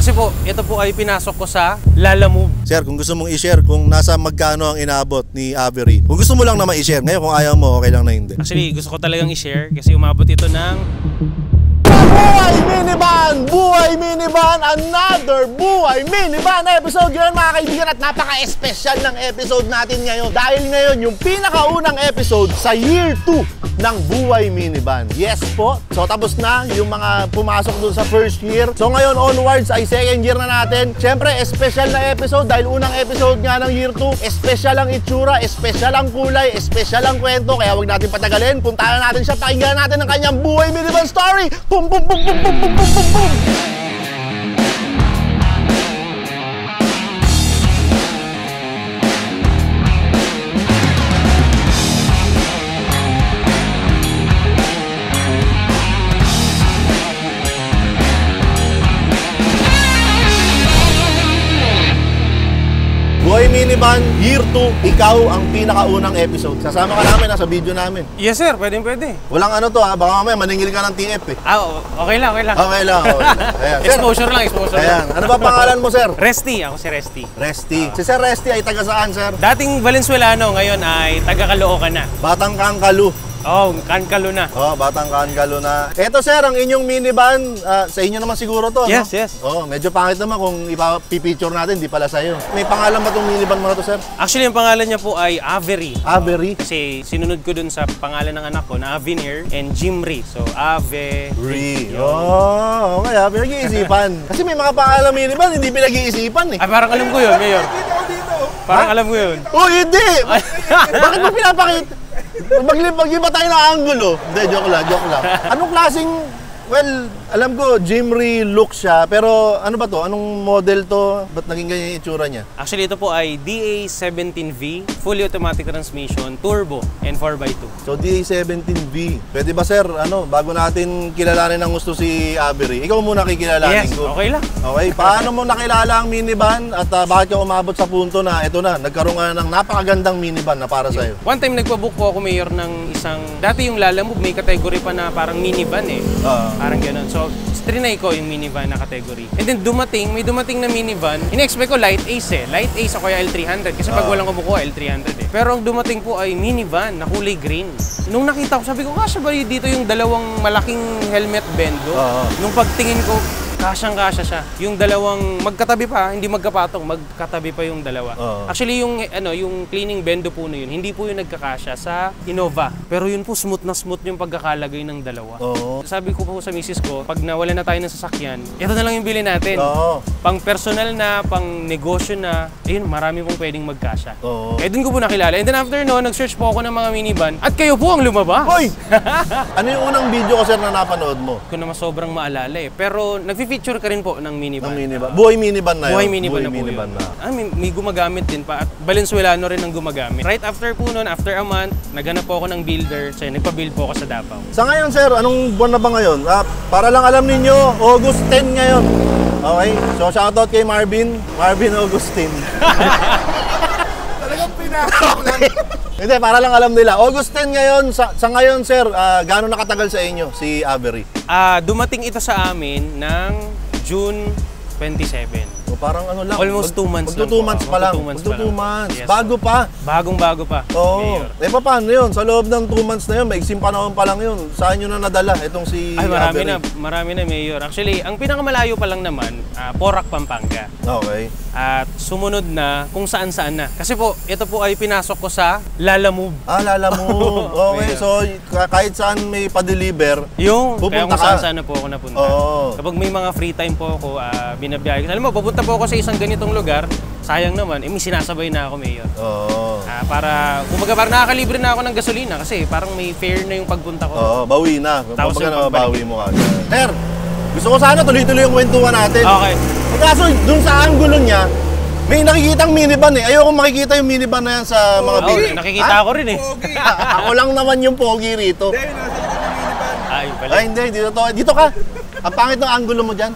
Kasi po, ito po ay pinasok ko sa Lalamove. Sir, kung gusto mong i-share kung nasa magkano ang inabot ni Avery. Kung gusto mo lang naman i-share. Ngayon kung ayaw mo, okay lang na hindi. Actually, gusto ko talagang i-share kasi umabot ito ng... Buhay Minivan! Buhay Minivan! Another Buhay Minivan episode ngayon mga kaibigan, at napaka-espesyal ng episode natin ngayon dahil ngayon yung pinakaunang episode sa year 2 ng Buhay Minivan. Yes po, so tapos na yung mga pumasok dun sa first year. So ngayon onwards ay second year na natin. Siyempre, espesyal na episode dahil unang episode nga ng year 2. Espesyal ang itsura, espesyal ang kulay, espesyal ang kwento. Kaya wag natin patagalin, puntahan natin siya, pakinggan natin ang kanyang Buhay Minivan story. Boom, boom, boom, boom, boom, boom, boom, boom, boom. Buhay Minivan, year 2, ikaw ang pinakaunang episode. Sasama ka namin, nasa video namin. Yes sir, pwede. Walang ano to ha, baka mamaya maningil ka ng TF eh. Okay lang. Okay lang. Ayan. Exposure lang. Ayan. Ano ba pangalan mo, sir? Resty, ako si Resty. Resty. Si Sir Resty ay taga saan, sir? Dating Valenzuelano, ngayon ay taga Caloocan na. Batang Kangkalu. Oh, Kankalo na. Oh, Batang Kangkalu na. Eto sir, ang inyong minivan, sa inyo naman siguro to, Yes, no? yes. Oh, medyo pangit naman kung ipipicture natin, di pala sa'yo. May pangalan ba tong minivan mo na to, sir? Actually, ang pangalan niya po ay Avery. Avery? Kasi sinunod ko dun sa pangalan ng anak ko na Avenir and Jimry. So, Avery. Oh, okay ha, pinag-iisipan. Kasi may mga pangalan minivan, hindi pinag-iisipan eh. Ay, parang alam ko yun, Mayor. Parang alam ko yun. Oh, hindi! Bakit mo pinapakita? Mag-iba tayo ng angulo. Hindi, joke lang. Anong klaseng, well, alam ko, Jimry look siya, pero ano ba to? Anong model to? Ba't naging ganyan yung itsura niya? Actually, ito po ay DA17V, fully automatic transmission, turbo, and 4x2. So, DA17V. Pwede ba, sir, bago natin kilalanin ng gusto si Avery, ikaw muna kikilalanin ko. Okay lang. Okay, paano mo nakilala ang minivan at bakit ka umabot sa punto na ito na, nagkaroon ka ng napakagandang minivan na para sa'yo? One time, nagpabook po ako, Mayor, ng isang, dati yung Lalamove, may category pa na parang minivan eh. Parang gano'n. So, trinay ko yung minivan na category. And then may dumating na minivan. In-expect ko light ace eh. Light ace ako kaya L300 kasi pag walang kumukuha L300 eh. Pero ang dumating po ay minivan na kulay green. Nung nakita ko, sabi ko, kasya ba dito yung dalawang malaking helmet bendo? Nung pagtingin ko, kasyang-kasya siya. Yung dalawang magkatabi pa, hindi magkapatong, magkatabi pa yung dalawa. Actually, yung cleaning bendo po na yun, hindi po yung nagkakasya sa Innova. Pero yun po, smooth na smooth yung pagkakalagay ng dalawa. Sabi ko po sa misis ko, pag nawala na tayo ng sasakyan, ito na lang yung bilhin natin. Pang personal na, pang negosyo na, ayun, marami pong pwedeng magkasya. Eh, dun ko po nakilala. And then after no, nag-search po ako ng mga minivan, at kayo po ang lumabas. Hoy! Ano yung unang video ko, sir, na napanood mo? Ko naman sobrang maalala eh. Pero nag-feature ka rin po ng minivan. Buhay Minivan na yun. Buhay Minivan na po yun. May gumagamit din pa at Valenzuelano rin ang gumagamit. Right after po nun, after a month, naghanap po ako ng builder. So nagpa-build po ako sa Davao. Sa ngayon, sir, anong buwan na ba ngayon? Para lang alam ninyo, August 10 ngayon. Okay? So shoutout kay Marvin Augustin. Talagang pinakot lang. Hindi, para lang alam nila. August 10 ngayon, sa ngayon, sir, gaano nakatagal sa inyo si Avery? Dumating ito sa amin ng June 27. So, parang ano lang. Almost 2 months lang. 2 months pa lang. 2 months. Yes, bago pa. Bagong-bago pa. Oo. Eh, paano yun? Sa loob ng 2 months na yun, maigsim panahon pa lang yun. Saan nyo na nadala itong si Avery? Marami na, Mayor. Actually, ang pinakamalayo pa lang naman, Porac, Pampanga. Okay. At sumunod na kung saan-saan na. Kasi po, ito po ay pinasok ko sa Lalamove. Lalamove. Okay, so kahit saan may pa-deliver, pupunta kaya kung ka. saan-saan na po ako napunta. Kapag may mga free time po ako, binabiyahe ko. Alam mo, pupunta po ako sa isang ganitong lugar, sayang naman, may sinasabay na ako, Mayor. Para, kumbaga parang nakakalibre na ako ng gasolina kasi parang may fare na yung pagpunta ko. Bawi na. Kumbaga na mabawi mo agad. Sir, gusto ko sana tuloy-tuloy yung kwentuhan natin. Okay. Kaso dun sa angulo niya, may nakikitang minivan eh. Ayoko makikita yung minivan na yan sa mga video. Nakikita ako rin eh. Ako lang naman yung pogi rito. Ay, pala. Ay, hindi. Dito ka. Ang pangit ng angulo mo dyan.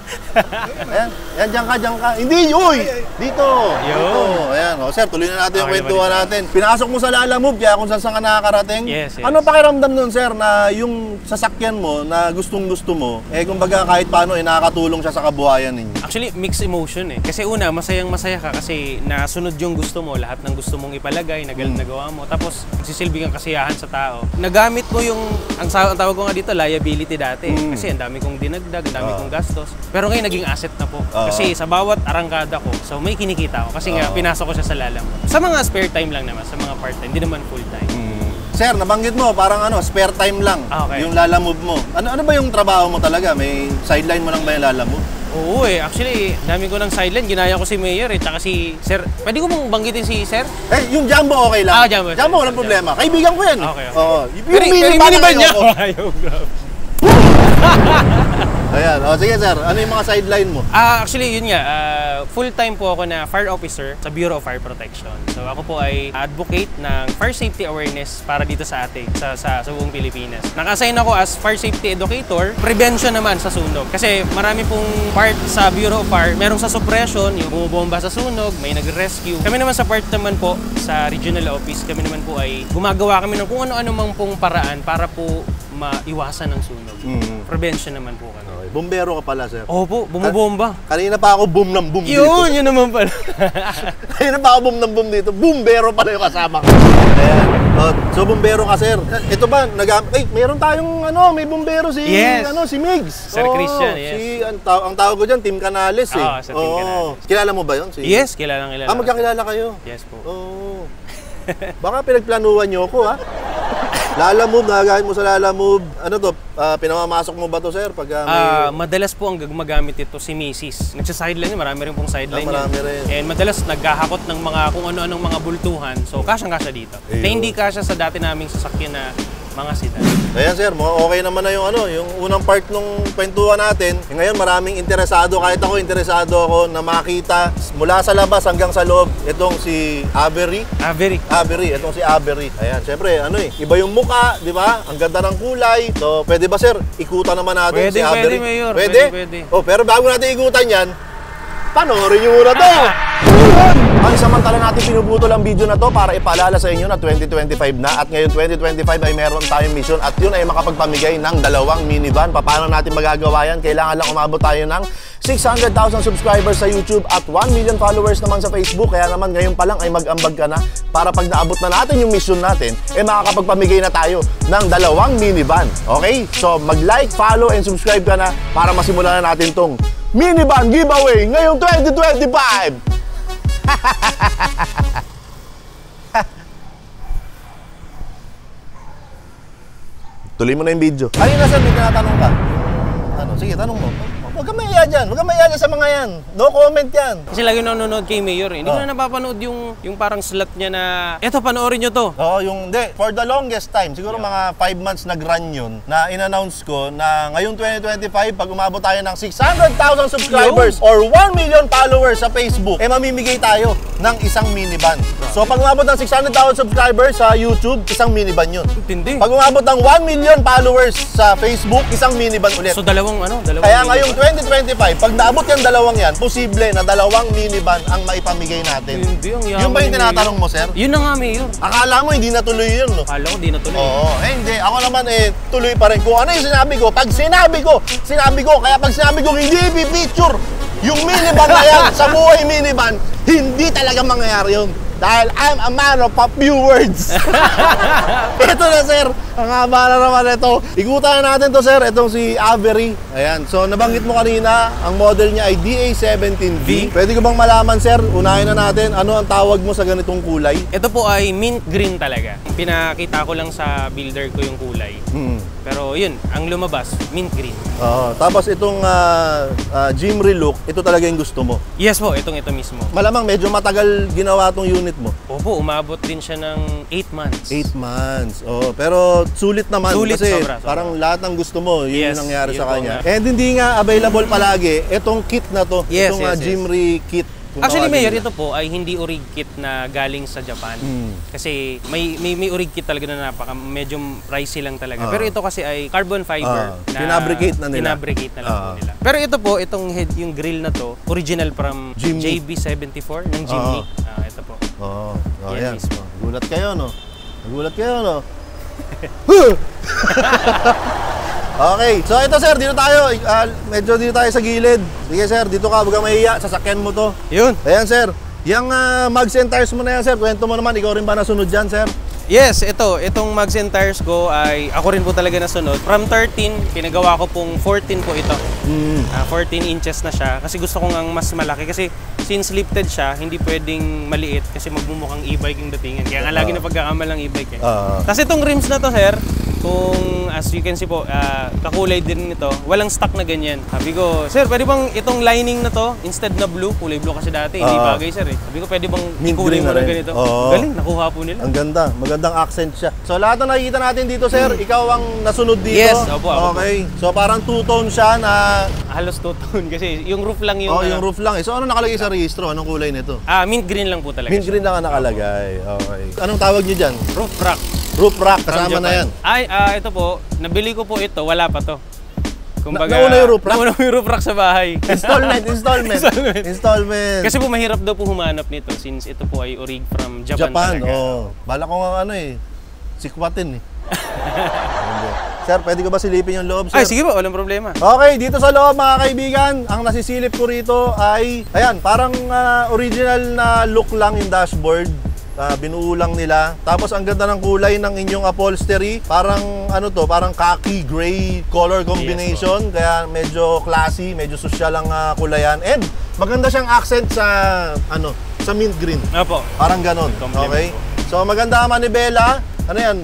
Ayan, ayan, dyan ka. Hindi, uy! Dito. Dito. Ayan, o sir, tuloy na natin yung kwentuhan natin. Pinasok mo sa Lala Move, kaya kung saan ka nakakarating. Yes. Ano pakiramdam nun, sir, na yung sasakyan mo, na gustong-gusto mo, kumbaga kahit paano, nakakatulong siya sa kabuhayan ninyo? Actually, mixed emotion eh. Kasi una, masayang-masaya ka kasi nasunod yung gusto mo, lahat ng gusto mong ipalagay, nagawa mo. Tapos, magsisilbing ang kasiyahan sa tao. Nagamit mo yung, ang tawag ko nga dito, liability dati. Kasi ang dami kong dinagdag, ang dami kong gastos. Pero ngayon, naging asset na po. Kasi sa bawat arangkada ko, so may kinikita ko. Kasi nga, pinasok ko siya sa Lala Move. Sa mga spare time lang naman, sa mga part-time, hindi naman full-time. Sir, nabanggit mo, parang spare time lang yung Lala Move mo. Ano ba yung trabaho mo talaga? May sideline mo lang ba yung Lala Move? Oo actually, dami ko ng sideline. Ginaya ko si Mayor tsaka si Sir. Pwede ko mong banggitin si Sir? Yung Jumbo okay lang. Jumbo. Jumbo, walang problema. Kaibigan ko yan. Okay. Oo. Pero yung minivan niya. Ayan. Sige sir, ano yung mga sideline mo? Actually, yun nga. Full-time po ako na fire officer sa Bureau of Fire Protection. So ako po ay advocate ng fire safety awareness para dito sa atin, sa buong Pilipinas. Naka-assign ako as fire safety educator, prevention naman sa sunog. Kasi marami pong part sa Bureau of Fire, merong sa suppression, yung bumubomba sa sunog, may nag-rescue. Kami naman sa part naman po, sa regional office, kami naman po ay gumagawa kami ng kung ano-ano mang pong paraan para po maiwasan ng sunog. Prevention naman po kami. Okay. Bumbero ka pala, sir. Opo, bumubomba. Kanina pa ako boom ng boom dito. Yun naman pala. Kanina pa ako boom ng boom dito. Bumbero pala yung kasama ko. Ayan. So, bumbero ka, sir. Ito ba, mayroon tayong, may bumbero si, si Migs. Sir Christian, yes. Ang tawag ko dyan, Team Canales, eh. Oo, sa Team Canales. Kilala mo ba yun? Yes, kilala. Magkakilala kayo? Yes po. Oo. Baka pinagplanuhan niyo ako, ha? Lala Move, nagagamit mo sa Lala Move. Ano to? Pinamamasok mo ba to, sir? Pag madalas po ang gumagamit ito si Mrs. Nagsa-sideline niya, marami rin pong sideline marami rin. And madalas naghahakot ng mga kung ano-anong mga bultuhan. So, kasyang-kasya dito. Na hindi kasya sa dati naming sasakyan na mga sedan. Ayan sir, okay naman na yung yung unang part nung kwentuhan natin. Ngayon maraming interesado, kahit ako interesado ako na makita mula sa labas hanggang sa loob itong si Avery. Itong si Avery. Ayan, syempre iba yung muka, di ba? Ang ganda ng kulay. So, pwede ba sir, ikutan naman natin si Avery? Pwede, Mayor. Pwede? Pero bago natin ikutan yan, panoorin nyo muna to! Ang samantala natin pinuputol ang video na to para ipaalala sa inyo na 2025 na at ngayon 2025 ay meron tayong mission at yun ay makapagpamigay ng 2 minivan. Paano natin magagawa yan? Kailangan lang umabot tayo ng 600,000 subscribers sa YouTube at 1 million followers naman sa Facebook. Kaya naman ngayon pa lang ay mag-ambag ka na para pag naabot na natin yung mission natin, makakapagpamigay na tayo ng 2 minivan. Okay? So mag-like, follow, and subscribe ka na para masimulan na natin tong minivan giveaway ngayong 2025! Tuloy mo na yung video. Kanina sir, may tinatanong ka. Sige, tanong mo. Huwag kang maiya dyan. Huwag kang maiya dyan sa mga yan. No comment yan. Kasi lagi nanonood kay Mayor eh. Hindi ko na napapanood yung parang slot niya na, eto, panoorin nyo to. Oo, for the longest time, siguro mga 5 months nag-run yun, na in-announce ko na ngayong 2025, pag umabot tayo ng 600,000 subscribers or 1 million followers sa Facebook, mamimigay tayo ng isang minivan. So, pag umabot ng 600,000 subscribers sa YouTube, isang minivan yun. Tindi. Pag umabot ng 1 million followers sa Facebook, isang minivan ulit. So, dalawang Kaya ngayong 2025, pag naabot yung dalawang yan, posible na 2 minivan ang maipamigay natin. Hindi, ang yaman. Yun ba yung tinatanong mo, sir? Yun na nga, Mayor. Akala mo hindi natuloy yun, no? Akala ko hindi natuloy. Oo, hindi. Ako naman tuloy pa rin. Kung ano yung sinabi ko, pag sinabi ko. Kaya pag sinabi ko, hindi i-picture yung minivan na yan sa buhay minivan, hindi talaga mangyayari yun. Dahil I'm a man of a few words. Ito na sir, ang haba na naman ito. Ikutan na natin to sir, itong si Avery. Ayan, so nabanggit mo kanina, ang model niya ay DA17V. Pwede ko bang malaman sir, unahin na natin, ano ang tawag mo sa ganitong kulay? Ito po ay mint green talaga. Pinakita ko lang sa builder ko yung kulay. Pero yun, ang lumabas, mint green. Tapos itong Jimry look, ito talaga yung gusto mo? Yes po, ito mismo. Malamang medyo matagal ginawa tong unit mo? Opo, umabot din siya ng 8 months. 8 months. Pero sulit naman. Sulit, kasi sobra. Parang lahat ng gusto mo, yun yung nangyari yun sa kanya. nga. And hindi nga available palagi itong kit na to. Yes, itong Jimry kit. Actually, Mayor, ito po ay hindi orig kit na galing sa Japan. Kasi may orig kit talaga na medyo pricey lang talaga. Pero ito kasi ay carbon fiber na pinabricate na nila. Pinabricate na lang po nila. Pero ito po, itong head, yung grill na to, original from JB74 ng Jimny. Ito po. Yan mismo. Gulat kayo, no? Nagulat kayo, no? Okay, so ito sir, dito tayo. Medyo dito tayo sa gilid. Sige sir, dito ka, huwag kang mahiya. Sasakyan mo to. Yun. Ayan sir. Yung mags and tires mo na yan sir. Kwento mo naman, ikaw rin ba nasunod dyan sir? Yes, itong mags and tires ko ay ako rin po talaga nasunod. From 13, pinagawa ko pong 14 po ito. 14 inches na siya kasi gusto ko ngang mas malaki kasi since lifted siya, hindi pwedeng maliit kasi magmumukhang e-bike yung datingan. Kaya nga lagi na pagkakamal ng e-bike eh. Tapos itong rims na to sir, kung as you can see po, kakulay din nito, walang stock na ganyan. Sabi ko, sir, pwede bang itong lining na to, instead na blue, kulay blue kasi dati, hindi bagay sir eh. Sabi ko, pwede bang kulay mo na ganito? Galing, nakuha po nila. Ang ganda, magandang accent siya. So lahat na nakikita natin dito sir, ikaw ang nasunod dito? Yes, opo, ako. Okay, so parang two-tone siya na... Halos two-tone kasi yung roof lang yung... yung roof lang eh. So ano nakalagay sa registro? Anong kulay nito? Mint green lang po talaga. Mint green lang ang nakalagay. Okay. Anong tawag niyo dyan? Roof rack. Roof rack, kasama na yan. Ito po, nabili ko po ito, wala pa to. Kumbaga, nauna yung roof rack? Nauna yung roof rack sa bahay. Installment. Kasi po mahirap daw po humanap nito since ito po ay orig from Japan talaga. Bala ko nga sikwatin eh. Sir, pwede ko ba silipin yung loob, sir? Ay, sige po, walang problema. Okay, dito sa loob mga kaibigan, ang nasisilip ko rito ay, ayan, parang original na look lang yung dashboard. Binuo lang nila. Tapos ang ganda ng kulay ng inyong upholstery. Parang parang khaki gray color combination. Yes, kaya medyo classy, medyo social ang kulayan. And maganda siyang accent sa sa mint green. Opo. Parang ganon. Okay? So maganda ang manibela. Ano yan?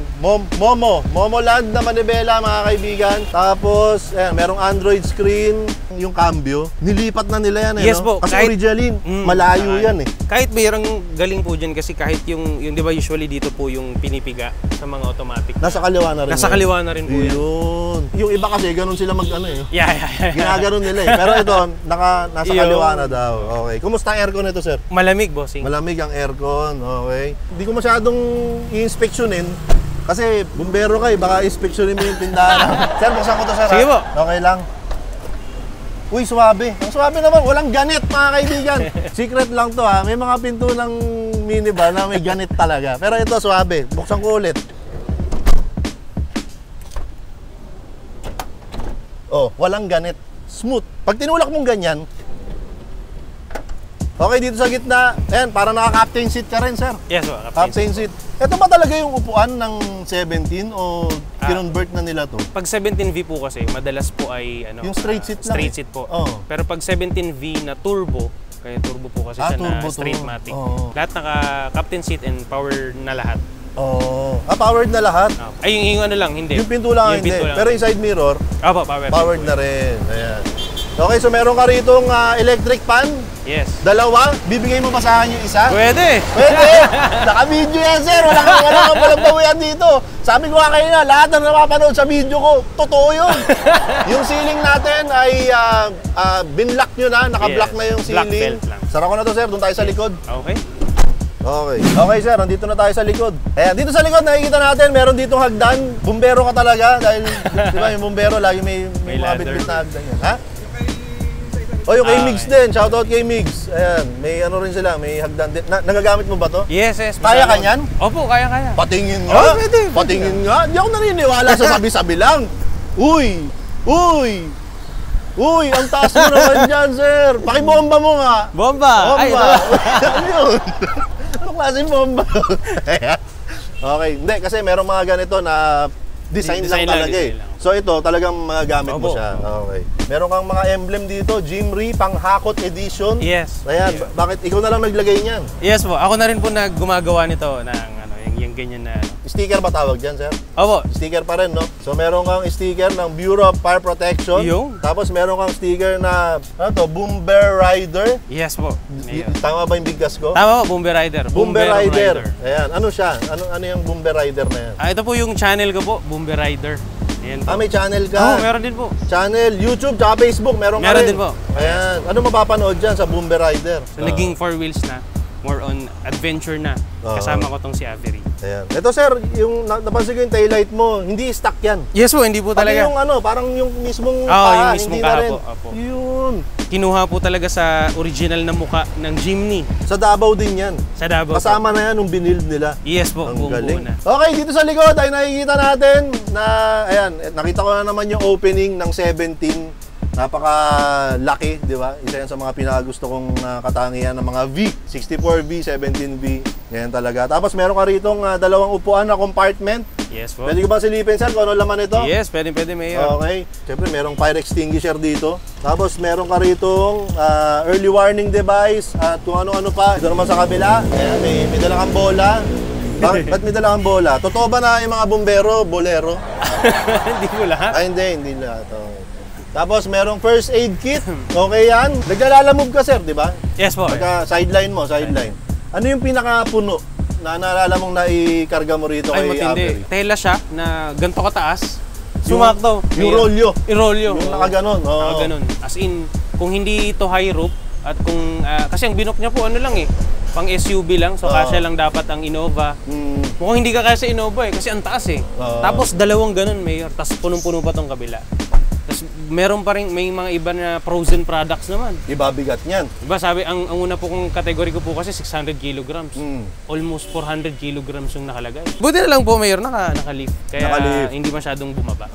Momoland na manibela mga kaibigan. Tapos, ayan, merong Android screen. Yung cambio, nilipat na nila yan eh. Yes po. Kasi originally, malayo yan eh. Kahit mayroong galing po dyan kasi kahit yung di ba usually dito po yung pinipiga sa mga automatic. Nasa kaliwa na rin. Nasa kaliwa na rin po yan. Yung iba kasi, ganun sila mag-ano eh. Yeah. Ginaganon nila eh. Pero ito, nasa kaliwa na daw. Okay. Kumusta ang aircon nito, sir? Malamig, bossing. Malamig ang aircon. Okay. Hindi ko masyadong i-inspectionin. Kasi bumbero ka eh, baka inspeksyonin mo yung tindahan. Sir, buksan ko to sir. Sige po. Okay lang. Uy, suwabe. Ang suwabe naman, walang ganit mga kaibigan. Secret lang to ha. May mga pinto ng minivan na may ganit talaga. Pero ito, suwabe. Buksan ko ulit. Walang ganit. Smooth. Pag tinulak mong ganyan, okay, dito sa gitna, ayan, parang naka-captain seat ka rin, sir. Yes, captain seat. Ito ba talaga yung upuan ng 17 o kinonvert na nila to? Pag 17V po kasi, madalas po ay yung straight seat lang. Straight seat po. Pero pag 17V na turbo, kaya turbo po kasi siya na straight-matic. Lahat naka-captain seat and power na lahat. Powered na lahat? Ay, yung lang, hindi. Yung pinto lang, hindi. Pero yung side mirror, powered na rin. Ayan. Okay, so meron ka rito electric fan. Yes. Dalawa. Bibigay mo ba sa akin yung isa? Pwede. Naka-video yan, sir. Wala kang walang bawian dito. Sabi ko nga kayo na, lahat na napapanood sa video ko, totoo yun. Yung ceiling natin ay binlock nyo na. Naka-block na yung ceiling. Sara ko na to, sir. Doon tayo sa likod. Okay, sir. Nandito na tayo sa likod. Ayan, dito sa likod, nakikita natin, meron ditong hagdan. Bumbero ka talaga. Dahil, di ba, yung bumbero, lagi may mga bitbit na hagdan yan. Ha? Yung kay Migs din. Shoutout kay Migs. Ayan, may rin sila, may hagdan din. Nagagamit mo ba to? Yes. Kaya ka niyan? Opo, kaya. Patingin nga. Pwede. Patingin nga. Hindi ako naniniwala sa sabi-sabi lang. Uy, ang taas mo naman dyan, sir. Pakibomba mo nga. Bomba. Ay, ito. Ano yun? Anong klaseng bomba? Okay, hindi. Kasi merong mga ganito na design lang talaga eh. So ito, talagang magagamit mo siya. Okay. Meron kang mga emblem dito, Jimry, pang-hakot edition. Yes. Ayan, bakit ikaw na lang naglagay niyan? Yes po, ako na rin po gumagawa nito ng yung ganyan na... Sticker ba tawag dyan, sir? Opo. Sticker pa rin, no? So meron kang sticker ng Bureau of Fire Protection. Tapos meron kang sticker na, Bomber Rider. Yes po. Tama ba yung bigkas ko? Tama po, Bomber Rider. Bomber Rider. Ayan, ano siya? Ano yung Bomber Rider na yan? Ito po yung channel ko po, Bomber Rider. Ayan po. May channel ka. Oo, meron din po. Channel, YouTube, tsaka Facebook, meron ka Meron rin. din po. Ayan. Ano mapapanood dyan sa Boombe Rider? So, naging 4 wheels na. More on adventure na. Kasama ko tong si Avery. Ayan. Ito sir, yung napansin ko yung taillight mo, hindi stock yan. Yes po, hindi po Pati talaga. yung parang yung mismong yung mismong hindi na kaha rin. po. Opo. Yun. Kinuha po talaga sa original na muka ng Jimny. Sa Davao din yan. Sa Davao. Kasama na yan nung binild nila. Yes po, Ang buong galing. na. Okay, dito sa likod ay nakikita natin na, ayan, nakita ko na naman yung opening ng 17. Napaka-laki, di ba? Isa yan sa mga pinakagusto kong katangian ng mga V. 64V, 17V. Yan talaga. Tapos meron ka ritong dalawang upuan na compartment. Yes po. Pwede ko ba silipin, sir, kung ano laman ito? Yes, pwede, Mayor. Okay. Siyempre, merong fire extinguisher dito. Tapos meron ka ritong early warning device at kung ano-ano pa. Ito naman sa kabila. Ayan, may dalang kang bola. Ba't may dalang kang bola? Totoo ba na yung mga bombero, bolero? Hindi ko lahat. Ay, hindi lahat. Okay. Tapos merong first aid kit. Okay yan. Naglalala-move ka, sir, di ba? Yes po. Sideline mo, sideline. Ano yung pinaka-puno na naalala mong naikarga mo rito Ay, kay Avery? matindi. Tela siya na ganito kataas. Sumakto. Yung rolyo. Irolyo. Yung nakaganon. Oo. Nakaganon. As in, kung hindi ito high roof, at kung, kasi ang binok niya po ano lang eh, pang SUV lang, so kasya lang dapat ang Innova. Mukhang hindi ka kaya sa Innova eh, kasi ang taas eh. Tapos dalawang ganun, Mayor, tapos punong-puno pa tong kabila. Tapos meron pa rin, may mga iba na frozen products naman. Iba bigat niyan. Diba sabi, ang una po kong kategory ko po kasi 600 kilograms. Almost 400 kilograms yung nakalagay. Buti na lang po, Mayor, naka-lift. Kaya hindi masyadong bumaba.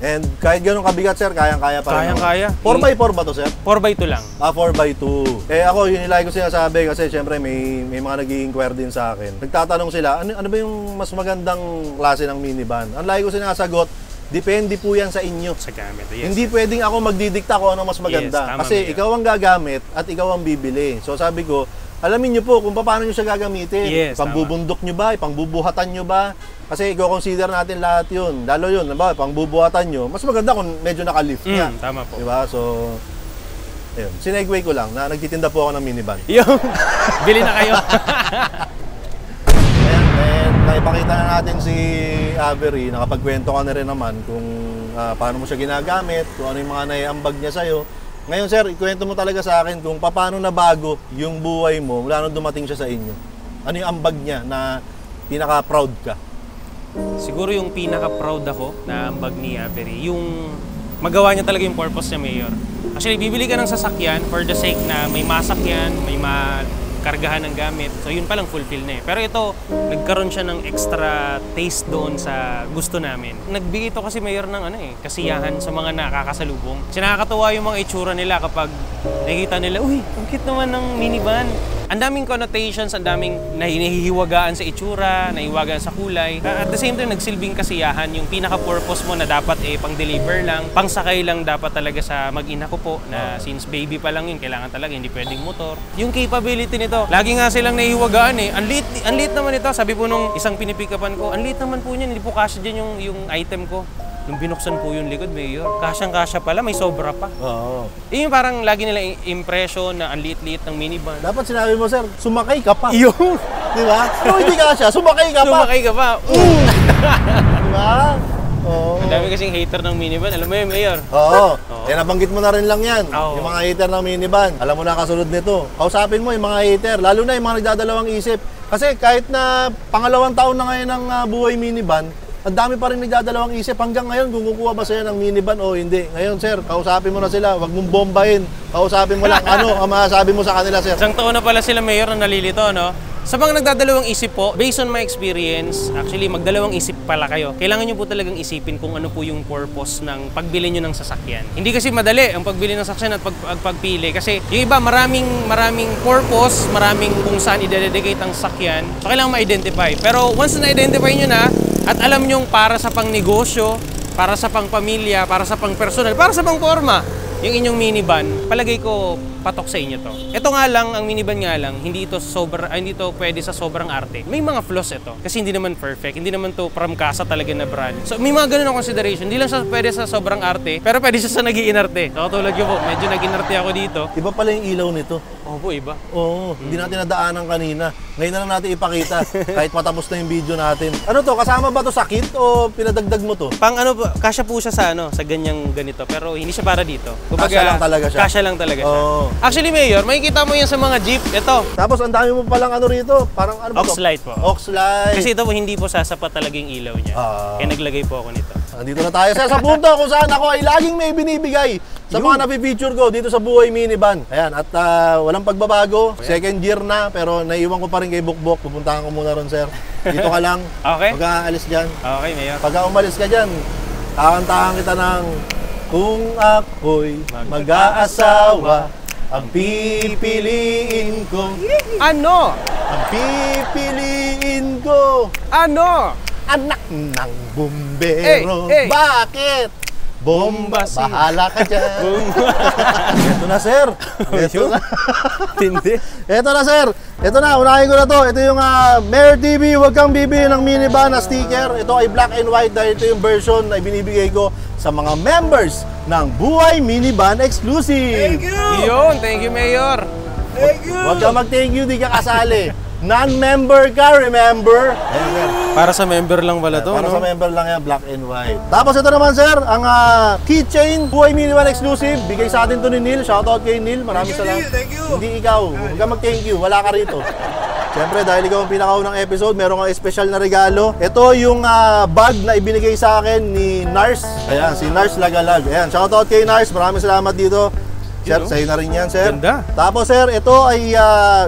And kahit ganun kabigat, sir, kayang-kaya pa rin. Kayang-kaya. 4x4 ba to, sir? 4x2 lang. 4x2. Eh ako, yun nilay ko sinasabi kasi syempre may mga nag-i-inquire din sa akin. Nagtatanong sila, ano ba yung mas magandang klase ng minivan? Ang lagi ko sinasagot, depende po yan sa inyo. Sa gamit, yes. Hindi pwedeng ako magdidikta kung ano mas maganda. Yes, tama, kasi Mayor. ikaw ang gagamit at ikaw ang bibili. So sabi ko, alamin nyo po kung paano nyo siya gagamitin. Yes, Pangbubundok nyo ba? Pangbubuhatan nyo ba? Kasi i-consider natin lahat yun. Lalo yun, diba? Pangbubuhatan nyo. Mas maganda kung medyo naka-lift nga. Tama po. Diba? So, ayun. Sinegway ko lang na nagtitinda po ako ng minivan. Yung, bili na kayo. And naipakita na natin si Avery, nakapagkwento ka na rin naman kung paano mo siya ginagamit, kung ano yung mga naiambag niya sa'yo. Ngayon sir, ikwento mo talaga sa akin kung paano nabago yung buhay mo mula nung dumating siya sa inyo. Ano yung ambag niya na pinaka-proud ka? Siguro yung pinaka-proud ako na ambag ni Avery, yung magawa niya talaga yung purpose niya, Mayor. Actually, bibili ka ng sasakyan for the sake na may masakyan, may kargahan ng gamit. So yun palang fulfill na eh. Pero ito, nagkaroon siya ng extra taste doon sa gusto namin. Nagbigay ito kasi Mayor ng kasiyahan sa mga nakakasalubong. Kasi nakakatuwa yung mga itsura nila kapag nakikita nila, uy, ang cute naman ng minivan. Ang daming connotations, ang daming nahihiwagaan sa itsura, nahihiwagaan sa kulay. At the same time, nagsilbing kasiyahan. Yung pinaka-purpose mo na dapat pang-deliver lang, pang-sakay lang dapat talaga sa mag-ina ko po na since baby pa lang yun, kailangan talaga, hindi pwedeng motor. Yung capability nito, lagi nga silang nahihiwagaan eh. Ang liit naman ito. Sabi po nung isang pinipikapan ko, ang liit naman po niyan, hindi po kasya dyan yung item ko. Nung binuksan po yung likod, Mayor, kasyang-kasya pala, may sobra pa. Oo. Yung parang lagi nila impression na ang liit-liit ng minivan. Dapat sinabi mo sir, sumakay ka pa. Yung! Di ba? Kung hindi ka siya, sumakay ka pa. Sumakay ka pa. Di ba? Oo. Ang dami kasing hater ng minivan. Alam mo yun, Mayor? Oo. Eh, nabanggit mo na rin lang yan. Oo. Yung mga hater ng minivan. Alam mo na kasunod nito. Kausapin mo yung mga hater. Lalo na yung mga nagdadalawang isip. Kasi kahit na pangalawang taon na ngayon ng buhay minivan, ang dami pa rin nagdadalawang isip hanggang ngayon kung kukuha ba sa'yo ng minivan o hindi. Ngayon, sir, kausapin mo na sila. Huwag mong bombahin. Kausapin mo lang ano ang masasabi mo sa kanila, sir. Isang taon na pala sila, Mayor, na nalilito, no? Sa mga nagdadalawang isip po, based on my experience, actually, magdalawang isip pala kayo. Kailangan nyo po talagang isipin kung ano po yung purpose ng pagbili nyo ng sasakyan. Hindi kasi madali ang pagbili ng sasakyan at pagpili. Kasi yung iba, maraming purpose, maraming kung saan i-dedicate ang sasakyan. So, kailangan ma-identify. Pero once na-identify nyo na, at alam nyong para sa pang-negosyo, para sa pang-pamilya, para sa pang-personal, para sa pang-forma, yung inyong minivan, palagay ko, patok sa inyo to. Ito nga lang, ang minivan nga lang, hindi ito pwede sa sobrang arte. May mga flaws ito. Kasi hindi naman perfect. Hindi naman to from casa talaga na brand. So may mga ganun na consideration. Hindi lang siya pwede sa sobrang arte, pero pwede siya sa nag-iinarte. So tulad ko po, medyo nag-inarte ako dito. Iba pala yung ilaw nito. Opo, iba. Oo, hindi natin nadaanan kanina. Ngayon na lang natin ipakita kahit matapos na yung video natin. Ano to? Kasama ba to sa kit o pinadagdag mo to? Pang ano, kasya po siya sa ganyang ganito, pero hindi siya para dito. Kumbaga, Kasya lang talaga siya. Kasya lang talaga siya. Oo. Actually, Mayor, makikita mo yan sa mga jeep. Ito, Tapos ang dami mo palang ano rito. Parang ano ba to? Oxlight po. Oxlight. Kasi ito po, hindi po sasapat talaga yung ilaw niya. Kaya naglagay po ako nito. Andito na tayo sir sa punto kung saan ako ay laging may binibigay sa mga napipicture ko dito sa Buhay Minivan. Ayan, at walang pagbabago. Second year na, pero naiwan ko pa rin kay Bukbok. Pupuntahan ko muna ron, sir. Dito ka lang. Okay. Huwag ka aalis dyan. Okay, Mayor. Pagka umalis ka dyan, kakantahan kita ng kung ako'y mag-aasawa, ang pipiliin ko. Ano? Ang pipiliin ko. Ano? Anak ng bumbero. Hey, hey. Bakit? Bomba, Bombasi. bahala ka dyan. Ito na, sir. Ito na. Tindi. Ito na, sir. Ito na, unahin ko na to. Ito yung Mayor TV, huwag kang bibili ng minivan na sticker. Ito ay black and white dahil ito yung version na ibinibigay ko sa mga members ng Buhay Minivan Exclusive. Thank you! Yun, thank you, Mayor. Thank you! Huwag ka mag-thank you, di ka kasali. Non-member ka, remember? Para sa member lang pala to, Para no? sa member lang yan, black and white. Tapos ito naman, sir, ang keychain, Buhay Minivan Exclusive. Bigay sa atin to ni Neil. Shoutout kay Neil. Maraming salamat. Thank you. Hindi ikaw. Huwag ka mag-thank you. Wala ka rito. Siyempre, dahil ikaw ang pinakaunang episode, meron kang special na regalo. Ito yung bag na ibinigay sa akin ni Nars. Ayan, si Nars Lagalag. Ayan, shoutout kay Nars. Maraming salamat dito. Sir, sa'yo na rin yan, sir. Ganda. Tapos, sir, ito ay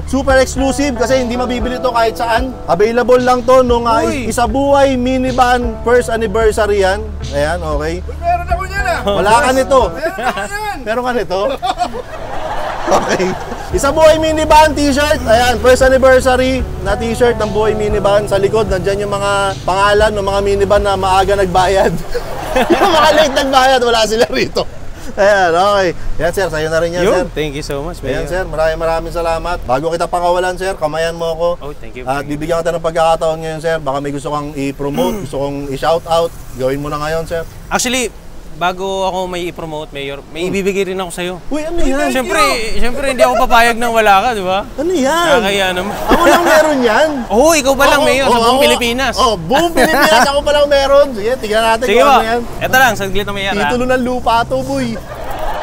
super exclusive kasi hindi mabibili to kahit saan. Available lang to nung Isa Buhay Minivan first anniversary yan. Ayan, okay. Uy, meron ako niyan Wala ka nito. Meron ako niyan! Meron ka nito? Okay. Isa Buhay Minivan t-shirt. Ayan, first anniversary na t-shirt ng Buhay Minivan. Sa likod, nandyan yung mga pangalan ng mga minivan na maaga nagbayad. Yung mga late nagbayad, wala sila rito. Ayan, okay. Yan, sir, sa'yo na rin yan, sir. Thank you so much, Mayor. Ayan, sir, maraming salamat. Bago kita pakawalan, sir, kamayan mo ako. Oh, thank you. At bibigyan kita ng pagkakataon ngayon, sir. Baka may gusto kang i-promote, gusto kong i-shoutout. Gawin mo na ngayon, sir. Actually, bago ako may i-promote, Mayor, may ibibigay rin ako sa'yo. Uy, ano yan? Siyempre, hindi ako papayag nang wala ka, di ba? Ano yan? Nakakaya naman. Ako lang meron yan. Oo, ikaw pa lang, Mayor, sa buong Pilipinas. Buong Pilipinas, ako pa lang meron. Sige, tignan natin Sige kung po, ano yan. ito lang, saglit na Mayor. Titulo ng lupa to, boy.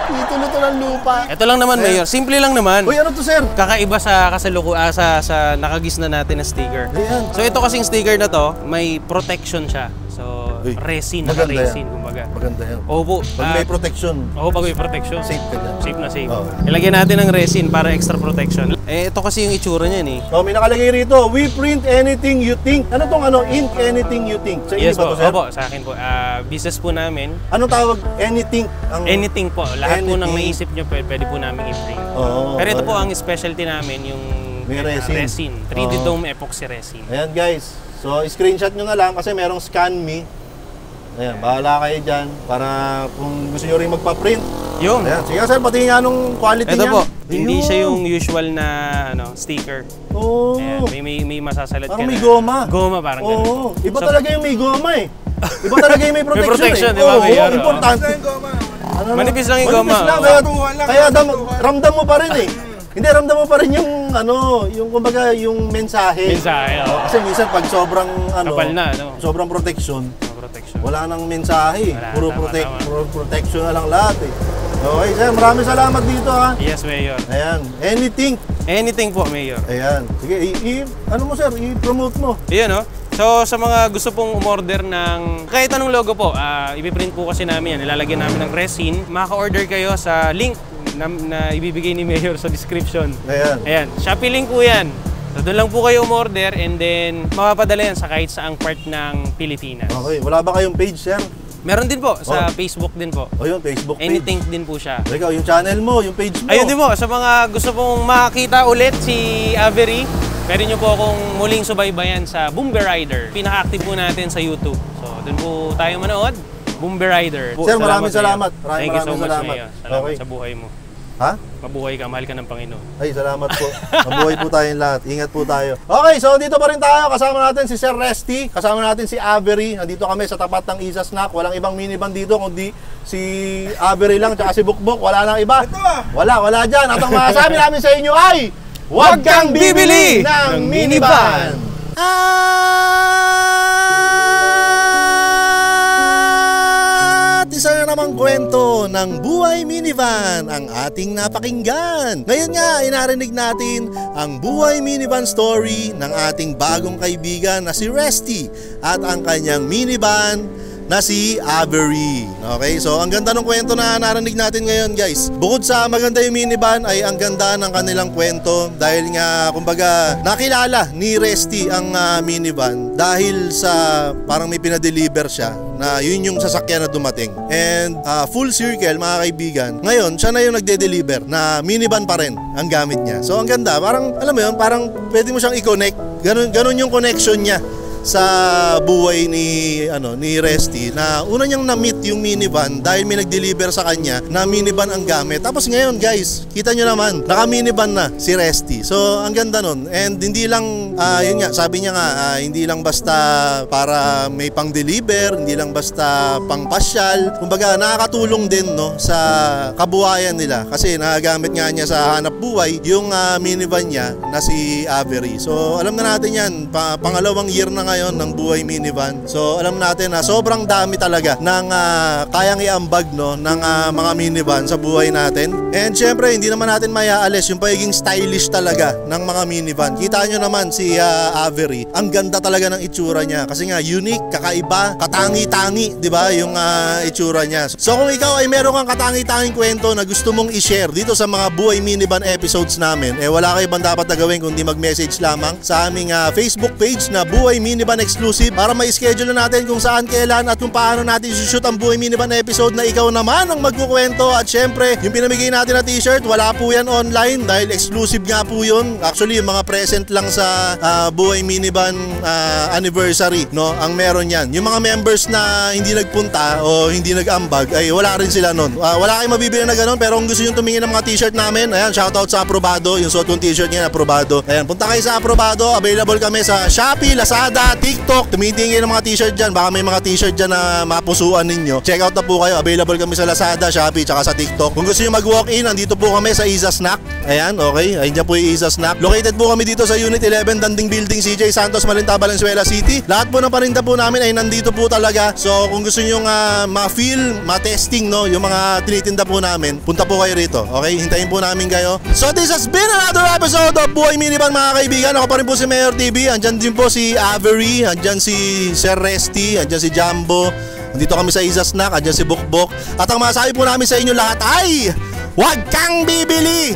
Titulo to ng lupa. Ito lang naman, Mayor. Simple lang naman. Uy, ano to, sir? Kakaiba sa sa nakagis na natin na sticker. Ayan. So ito kasing sticker na to, may protection siya. So Uy, resin, maganda naka-resin yan. kumbaga. Maganda yan. Opo. Pag may protection, pag may protection. safe ka dyan. Safe na safe. Oo. Ilagyan natin ng resin para extra protection. Ito kasi yung itsura niyan eh. So, may nakalagay rito, we print anything you think. Ano tong ink anything you think? Sa Yes inyo ba po, to, sir? opo, sa akin po. Business po namin. Anong tawag? Anything? Anything po. Lahat po ng Anything. maisip nyo, pwede po namin i-print. Oo. Pero ito po ang specialty namin, yung May resin. 3D Oo. dome epoxy resin. Ayan, guys. So, screenshot nyo na lang kasi merong scan me. Ayan, bahala kayo dyan para kung gusto nyo rin magpa-print. Yun. Ayan, sige sir, pati nga nung quality Ito niya. po, hindi Ayun. siya yung usual na sticker. Oo. Ayan, may masasalat Parang ka may na. goma. Goma, parang ganun. Oo. Iba So, talaga yung may goma eh. Iba talaga yung may protection, protection, eh. di ba, Oo, Mayor? importante. Saan goma? Ano, Manipis lang yung manipis goma. lang, Oo. kaya, Tuhan lang, kaya tuhan. ramdam mo pa rin eh. Hindi, ramdam mo pa rin yung yung kumbaga yung mensahe. Mensahe, oo. Kasi minsan pag sobrang Kapal na, no? sobrang protection, Protection. wala nang mensahe. Wala, Puro tama. puro protection na lang lahat eh. Okay, sir, maraming salamat dito ha. Yes, Mayor. Ayan, anything. Anything po, Mayor. Ayan. Sige, ano mo sir, i-promote mo. Iyan, no? So, sa mga gusto pong umorder ng kahit anong logo po, ipiprint po kasi namin yan. Nilalagyan namin ng resin. Maka-order kayo sa link na ibibigay ni Mayor sa description. Ayan. Ayan, Shopee link po yan. So, doon lang po kayo umorder and then mapapadala yan sa kahit saang part ng Pilipinas. Okay, wala ba kayong page, sir? Meron din po sa Facebook din po. O yun, Facebook page. Anything din po siya. Ikaw, yung channel mo, yung page mo. Ayun din po, sa mga gusto pong makita ulit si Avery, pwede nyo po akong muling subaybayan sa Boombe Rider. Pinaka-active po natin sa YouTube. So, doon po tayo manood. Boombe Rider. Sir, maraming salamat. Thank you so Maraming much, salamat. Mayor. Salamat Okay. sa buhay mo. Ha? Mabuhay ka, mahal ka ng Panginoon. Ay, salamat po. Mabuhay po tayong lahat. Ingat po tayo. Okay, so dito pa rin tayo. Kasama natin si Sir Resty. Kasama natin si Avery. Nandito kami sa tapat ng Isa Snack. Walang ibang minivan dito kundi si Avery lang tsaka si Bukbok. Wala nang iba. Wala dyan. At ang masasabi namin sa inyo ay huwag kang bibili ng minivan! At isa na namang kwento ng buhay minivan ang ating napakinggan. Ngayon nga, inarinig natin ang buhay minivan story ng ating bagong kaibigan na si Resty at ang kanyang minivan na si Avery. Okay, so ang ganda ng kwento na narinig natin ngayon, guys. Bukod sa maganda yung minivan ay ang ganda ng kanilang kwento dahil nga kumbaga nakilala ni Resty ang minivan dahil sa parang may pinadeliver siya na yun yung sasakyan na dumating. And full circle mga kaibigan, ngayon siya na yung nagde-deliver na minivan pa rin ang gamit niya. So ang ganda, parang alam mo yun, parang pwede mo siyang i-connect. Ganun yung connection niya sa buhay ni Resty na una niyang na-meet yung minivan dahil may nag-deliver sa kanya na minivan ang gamit. Tapos ngayon guys, kita nyo naman, naka-minivan na si Resty. So ang ganda nun. And hindi lang, yun nga, sabi niya nga, hindi lang basta para may pang-deliver, hindi lang basta pang-pasyal. Kumbaga nakakatulong din no, sa kabuhayan nila kasi nagagamit nga niya sa hanap buhay yung minivan niya na si Avery. So alam na natin yan, pangalawang year na ngayon ng buhay minivan. So alam natin na sobrang dami talaga ng kayang iambag no, ng mga minivan sa buhay natin. And syempre hindi naman natin mayaalis yung pagiging stylish talaga ng mga minivan. Kita nyo naman si Avery, ang ganda talaga ng itsura niya kasi nga unique, kakaiba, katangi-tangi, di ba yung itsura niya. So kung ikaw ay meron kang katangi-tanging kwento na gusto mong i-share dito sa mga buhay minivan episodes namin, wala kayo bang dapat na gawin kundi mag-message lamang sa aming Facebook page na Buhay Minivan Exclusive para ma-schedule na natin kung saan, kailan at kung paano natin i-shoot ang Buhay Minivan episode na ikaw naman ang magkukwento. At syempre, yung pinamigay natin na t-shirt, wala po yan online dahil exclusive nga po yun. Actually, yung mga present lang sa Buhay Minivan anniversary, no, ang meron yan. Yung mga members na hindi nagpunta o hindi nag-ambag, ay wala rin sila nun. Wala kayong mabibili na ganun, pero kung gusto nyo tumingin ng mga t-shirt namin, ayan, shoutout sa Aprobado, yung suot kong t-shirt niya, Aprobado. Ayan, punta kayo sa Aprobado, available kami sa Shopee, Lazada, TikTok. Tumitingin ng mga t-shirt dyan. Baka may mga t-shirt dyan na mapusuan ninyo. Check out na po kayo. Available kami sa Lazada, Shopee, tsaka sa TikTok. Kung gusto nyo mag-walk-in, nandito po kami sa Isa Snack. Ayan, okay. Ayun dyan po yung Isa Snack. Located po kami dito sa Unit 11, Danding Building, CJ Santos, Malinta, Valenzuela City. Lahat po ng paninda po namin ay nandito po talaga. So kung gusto nyo ma-feel, ma-testing no, yung mga tinitinda po namin, punta po kayo rito. Okay, hintayin po namin kayo. So this has been another episode of Buhay Minivan mga kaibigan. Ako pa rin po si Mayor TV. Andyan din po si Avery, andyan si Sir Resty, andyan si Jumbo. Nandito kami sa Isa Snack, andyan si Bukbok. At ang masasabi po namin sa inyo lahat ay huwag kang bibili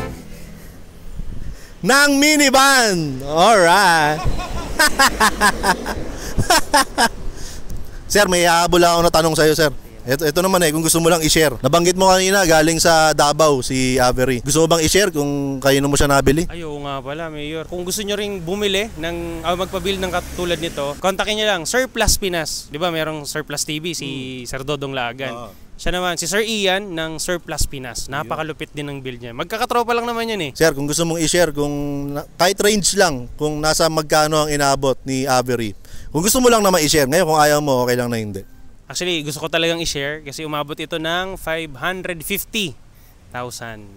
ng minivan. Alright. Sir, may hahabol ako na tanong sa'yo, sir. Ito naman kung gusto mo lang i-share. Nabanggit mo kanina galing sa Davao si Avery. Gusto mo bang i-share kung kayo mo siya nabili? Ay, oo nga pala, Mayor. Kung gusto nyo ring bumili ng magpabil ng katulad nito, kontakin nyo lang Surplus Pinas. 'Di ba? Merong Surplus TV si Sir Dodong Lagan. Siya naman si Sir Ian ng Surplus Pinas. Napakalupit din ng build niya. Magkakatropa lang naman yan Sir, kung gusto mong i-share kung kahit range lang kung nasa magkano ang inabot ni Avery. Kung gusto mo lang na ma-i-share, ngayon kung ayaw mo, okay lang na hindi. Actually, gusto ko talagang i-share kasi umabot ito ng 550,000.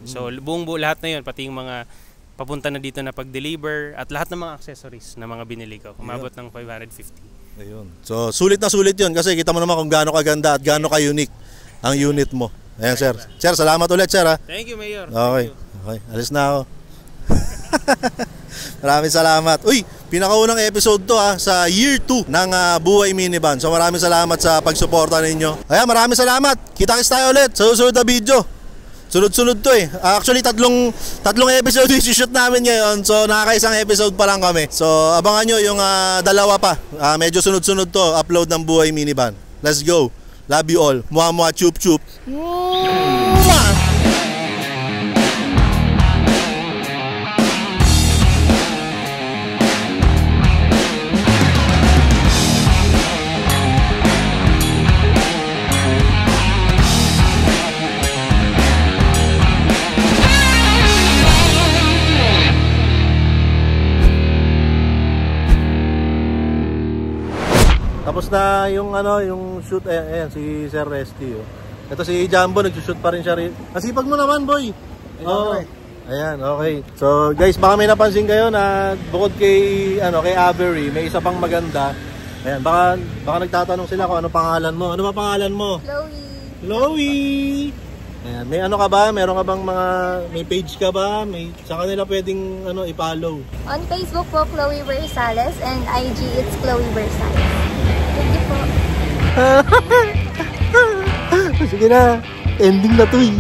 So, buong lahat na yun, pati yung mga papunta na dito na pag-deliver at lahat ng mga accessories na mga binili ko. Umabot ng 550. Ayun. So, sulit na sulit yun kasi kita mo naman kung gaano kaganda at gaano ka-unique ang unit mo. Ayan, sir. Sir, salamat ulit, sir. Thank you, Mayor. Okay. Okay, alis na ako. Maraming salamat. Uy, pinakaunang episode to sa year 2 ng Buhay Minivan. So maraming salamat sa pagsuporta ninyo. Ayan, maraming salamat. Kita-kits tayo ulit sa susunod na video. Sunod-sunod to Actually, tatlong episode yung shoot namin ngayon. So nakakaisang episode pa lang kami. So abangan nyo yung dalawa pa. Medyo sunod-sunod to upload ng Buhay Minivan. Let's go. Love you all. Muha-muha, chup-chup. Tapos na yung yung shoot, ayan si Sir Resty. Oh. Ito si Jumbo, nagsushoot pa rin siya rin. Nasipag mo naman, boy. Oh. Ayan, okay. So, guys, baka may napansin kayo na bukod kay kay Avery, may isa pang maganda. Ayan, baka nagtatanong sila kung ano pangalan mo. Ano ba pangalan mo? Chloe. Chloe. Ayan, may ano ka ba? Meron ka bang may page ka ba? May sa kanila pwedeng i-follow. On Facebook po, Chloe Versales, and IG, it's Chloe Versales. Thank you po. Sige na, ending na to eh.